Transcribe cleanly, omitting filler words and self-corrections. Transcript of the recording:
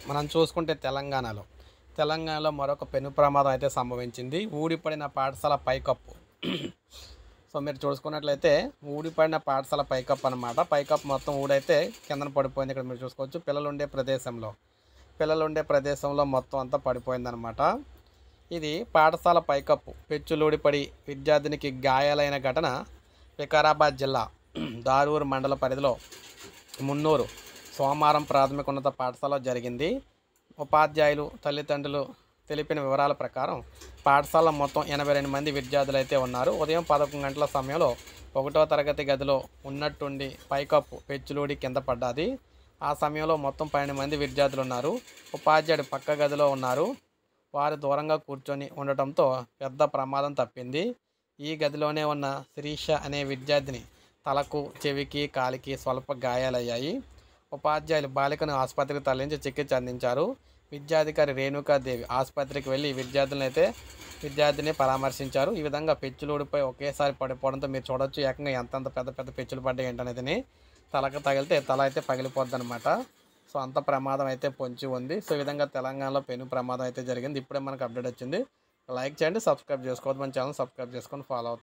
మనం చూసుకుంటే తెలంగాణలో మరొక పెను ప్రమాదం అయితే సంభవించింది. ఊడిపడిన పాఠశాల పైకప్పు. సో మీరు చూసుకున్నట్లయితే ఊడిపడిన పాఠశాల పైకప్పు అనమాట. పైకప్పు మొత్తం ఊడైతే కిందన పడిపోయింది. ఇక్కడ మీరు చూసుకోవచ్చు పిల్లలుండే ప్రదేశంలో మొత్తం అంతా పడిపోయిందనమాట. ఇది పాఠశాల పైకప్పు పెచ్చులూడిపడి విద్యార్థినికి గాయాలైన ఘటన వికారాబాద్ జిల్లా దారూర్ మండల పరిధిలో మున్నూరు సోమవారం ప్రాథమికోన్నత పాఠశాలలో జరిగింది. ఉపాధ్యాయులు తల్లిదండ్రులు తెలిపిన వివరాల ప్రకారం పాఠశాలలో మొత్తం 82 మంది విద్యార్థులు అయితే ఉన్నారు. ఉదయం 11 గంటల సమయంలో 1వ తరగతి గదిలో ఉన్నట్టుండి పైకప్పు పెచ్చులూడి కింద పడ్డది. ఆ సమయంలో మొత్తం 12 మంది విద్యార్థులు ఉన్నారు. ఉపాధ్యాయుడు పక్క గదిలో ఉన్నారు. వారు దూరంగా కూర్చొని ఉండటంతో పెద్ద ప్రమాదం తప్పింది. ఈ గదిలోనే ఉన్న శిరీష అనే విద్యార్థిని తలకు, చెవికి, కాలికి స్వల్ప గాయాలయ్యాయి. ఉపాధ్యాయులు బాలికను ఆసుపత్రికి తరలించి చికిత్స అందించారు. విద్యాధికారి రేణుకాదేవి ఆసుపత్రికి వెళ్ళి విద్యార్థిని పరామర్శించారు. ఈ విధంగా పెచ్చులూడిపై ఒకేసారి పడిపోవడంతో మీరు చూడొచ్చు ఏకంగా ఎంతంత పెద్ద పెద్ద పెచ్చులు పడ్డాయి ఏంటనేది. తలకు తగిలితే తల అయితే పగిలిపోద్ది అనమాట. సో అంత ప్రమాదం అయితే పొంచి ఉంది. సో ఈ విధంగా తెలంగాణలో పెను ప్రమాదం అయితే జరిగింది. ఇప్పుడే మనకు అప్డేట్ వచ్చింది. లైక్ చేయండి, సబ్స్క్రైబ్ చేసుకోవద్దు. మన ఛానల్ సబ్స్క్రైబ్ చేసుకొని ఫాలో అవుతుంది.